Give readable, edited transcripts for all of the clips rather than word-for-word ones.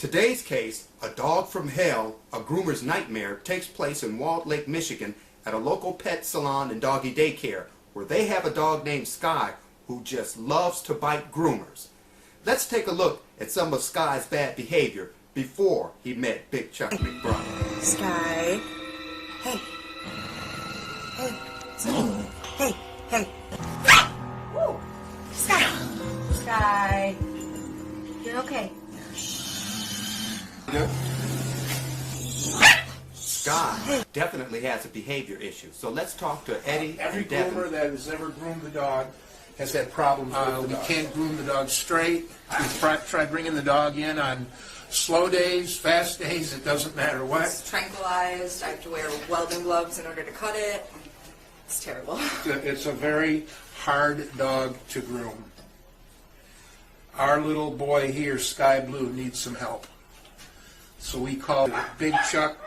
Today's case, a dog from hell, a groomer's nightmare, takes place in Walled Lake, Michigan at a local pet salon and doggy daycare where they have a dog named Sky who just loves to bite groomers. Let's take a look at some of Sky's bad behavior before he met Big Chuck McBride. Sky. Hey. Hey. Sky. Hey. Hey. Woo. Sky. Sky. You're okay. Sky definitely has a behavior issue. So let's talk to Eddie Every and Devin. groomer that has ever groomed the dog has had problems with the dog. We can't groom the dog straight. We've tried bringing the dog in on slow days, fast days, it doesn't matter what. It's tranquilized. I have to wear welding gloves in order to cut it. It's terrible. It's a very hard dog to groom. Our little boy here, Sky Blue, needs some help. So we called Big Chuck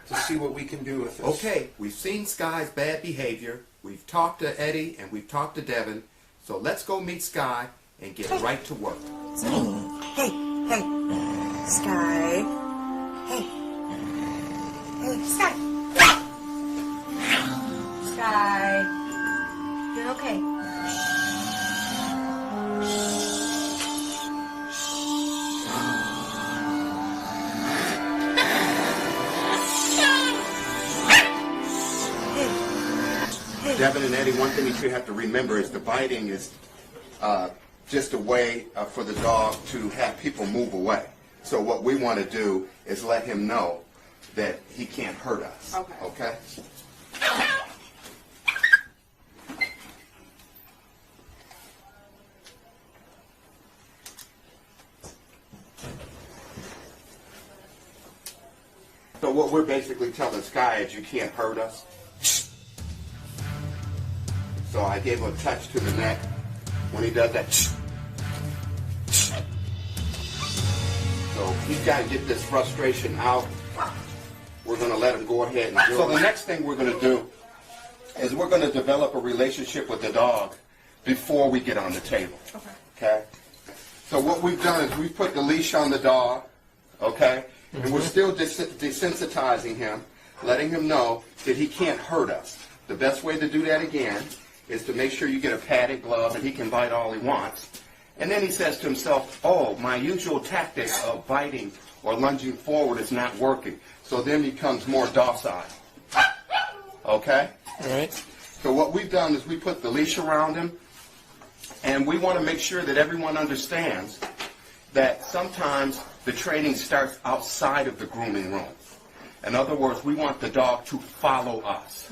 to see what we can do with this. Okay, we've seen Sky's bad behavior, we've talked to Eddie, and we've talked to Devin. So let's go meet Sky and get right to work. Hey, hey, Sky. Hey, hey, Sky. Sky, you're okay. Devin and Eddie, one thing that you have to remember is the biting is just a way for the dog to have people move away. So what we want to do is let him know that he can't hurt us. Okay. Okay? So what we're basically telling Sky is you can't hurt us. So I gave him a touch to the neck. When he does that, so he's got to get this frustration out. We're going to let him go ahead and do it. So the next thing we're going to do is we're going to develop a relationship with the dog before we get on the table. Okay? So what we've done is we've put the leash on the dog, okay? And we're still desensitizing him, letting him know that he can't hurt us. The best way to do that again is to make sure you get a padded glove and he can bite all he wants. And then he says to himself, oh, my usual tactic of biting or lunging forward is not working. So then he becomes more docile. Okay? All right. So what we've done is we put the leash around him, and we want to make sure that everyone understands that sometimes the training starts outside of the grooming room. In other words, we want the dog to follow us.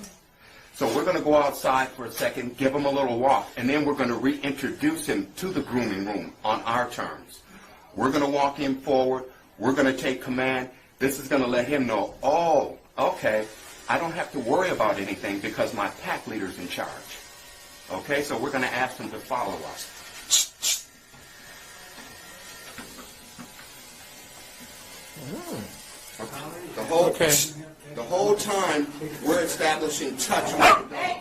So we're going to go outside for a second, give him a little walk, and then we're going to reintroduce him to the grooming room on our terms. We're going to walk him forward. We're going to take command. This is going to let him know, oh, okay, I don't have to worry about anything because my pack leader's in charge. Okay, so we're going to ask him to follow us. The whole time we're establishing touch with the dog.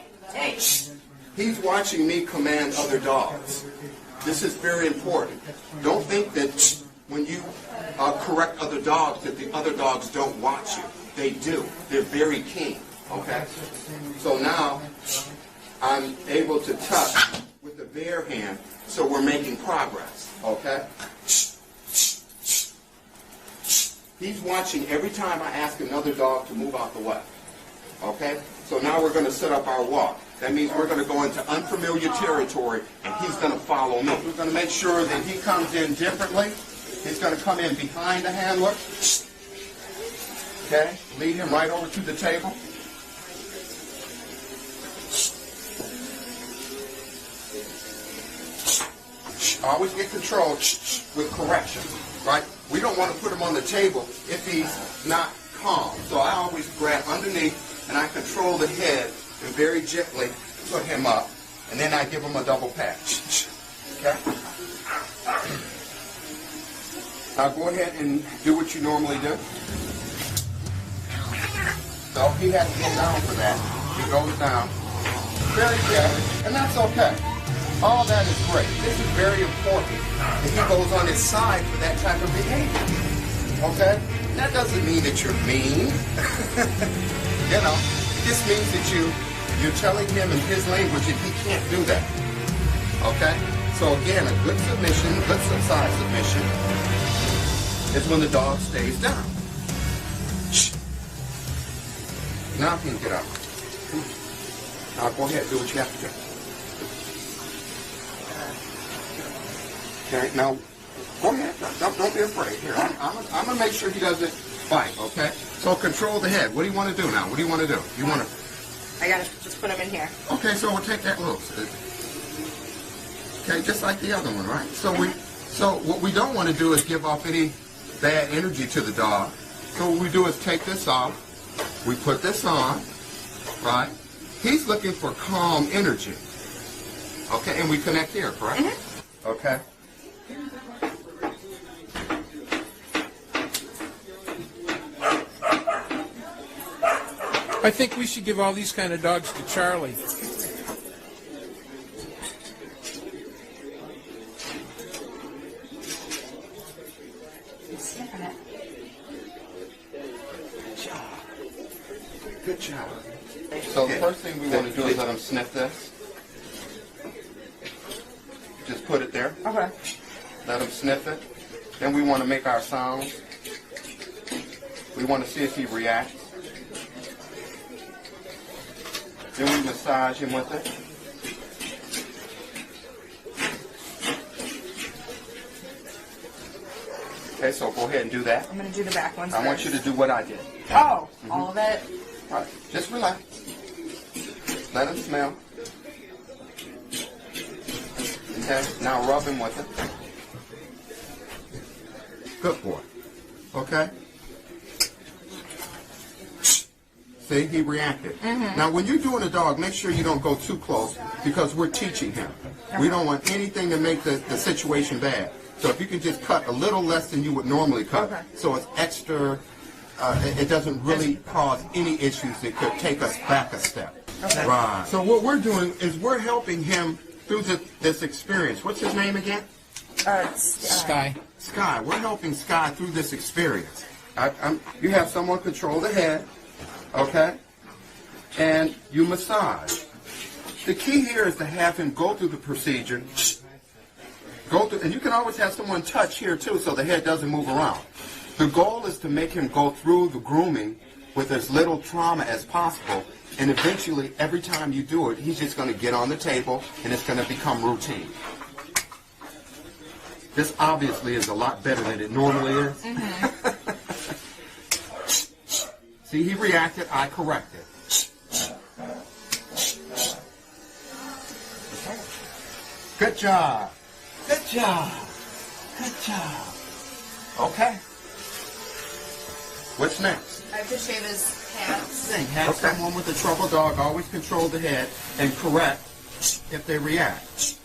He's watching me command other dogs. This is very important. Don't think that when you correct other dogs that the other dogs don't watch you. They do. They're very keen. Okay? So now I'm able to touch with the bare hand, so we're making progress. Okay? He's watching every time I ask another dog to move out the way. Okay? So now we're going to set up our walk. That means we're going to go into unfamiliar territory, and he's going to follow me. We're going to make sure that he comes in differently. He's going to come in behind the handler. Okay? Lead him right over to the table. Always get control with correction, right? We don't want to put him on the table if he's not calm. So I always grab underneath and I control the head and very gently put him up. And then I give him a double pat. Okay? Now go ahead and do what you normally do. So he has to go down for that. He goes down very gently, and that's okay. All that is great. This is very important that he goes on his side for that type of behavior. Okay? That doesn't mean that you're mean. You know, it just means that you're telling him in his language that he can't do that. Okay? So again, a good submission, good side submission, is when the dog stays down. Now he can get up. Now go ahead, do what you have to do. Okay, now go ahead. Don't be afraid. Here, I'm gonna make sure he doesn't bite. Okay. So control the head. What do you want to do now? What do you want to do? You want to? I gotta just put him in here. Okay, so we'll take that loose. Okay, just like the other one, right? So what we don't want to do is give off any bad energy to the dog. So what we do is take this off. We put this on, right? He's looking for calm energy. Okay, and we connect here, correct? Mm-hmm. Okay. I think we should give all these kind of dogs to Charlie. Good job. So the first thing we want to do is let him sniff this. Just put it there. Okay. Let him sniff it. Then we want to make our sounds. We want to see if he reacts. Then we massage him with it. Okay, so go ahead and do that. I'm going to do the back ones I want you to do what I did. Oh, all of it? All right, just relax. Let him smell. Okay, now rub him with it. Good boy. Okay? See, he reacted. Mm-hmm. Now, when you're doing a dog, make sure you don't go too close because we're teaching him. Okay. We don't want anything to make the situation bad. So if you can just cut a little less than you would normally cut, okay, so it's extra, it doesn't really cause any issues that could take us back a step. Okay. Right. So what we're doing is we're helping him through this experience. What's his name again? Sky. Sky. We're helping Sky through this experience. You have someone control the head, okay, and you massage. The key here is to have him go through the procedure. Go through, and you can always have someone touch here too so the head doesn't move around. The goal is to make him go through the grooming with as little trauma as possible, and eventually every time you do it, he's just going to get on the table and it's going to become routine. This obviously is a lot better than it normally is. Mm-hmm. See, he reacted, I corrected. Good job. Good job. Good job. Okay. What's next? I have to shave his pants. Have someone with a troubled dog always control the head and correct if they react.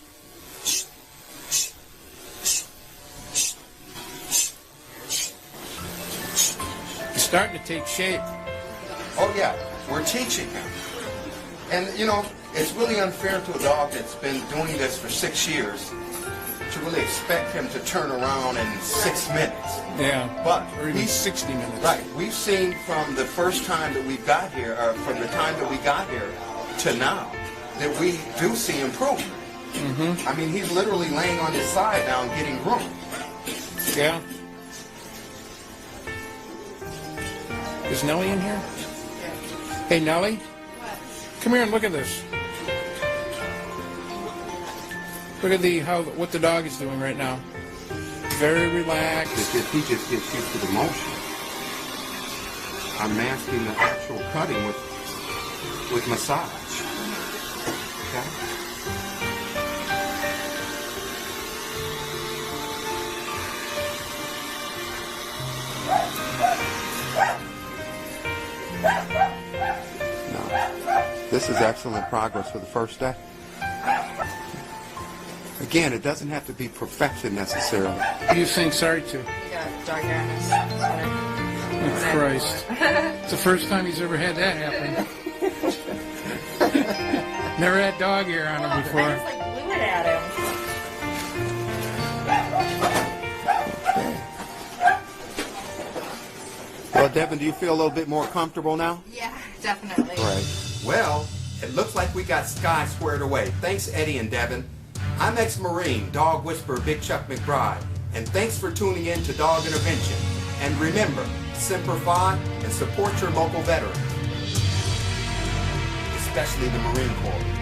It's starting to take shape. Oh yeah, we're teaching him. And you know, it's really unfair to a dog that's been doing this for 6 years to really expect him to turn around in 6 minutes. Yeah, but or even 60 minutes. Right. We've seen from the first time that we got here, or from the time that we got here to now, that we do see improvement. Mm-hmm. I mean, he's literally laying on his side now and getting groomed. Yeah. Is Nellie in here? Hey, Nellie? Come here and look at this. Look at what the dog is doing right now. Very relaxed. He just gets used to the motion. I'm masking the actual cutting with massage. Okay? No. This is excellent progress for the first day. Again, it doesn't have to be perfection necessarily. Who do you think sorry to? You got dog hair on his sweater. Oh, Christ. It's the first time he's ever had that happen. Never had dog hair on him before. I just like blew mad at him. Well, Devin, do you feel a little bit more comfortable now? Yeah, definitely. Right. Well, it looks like we got Sky squared away. Thanks, Eddie and Devin. I'm ex-Marine, dog whisperer Big Chuck McBride, and thanks for tuning in to Dog Intervention. And remember, Semper Fi and support your local veterans, especially the Marine Corps.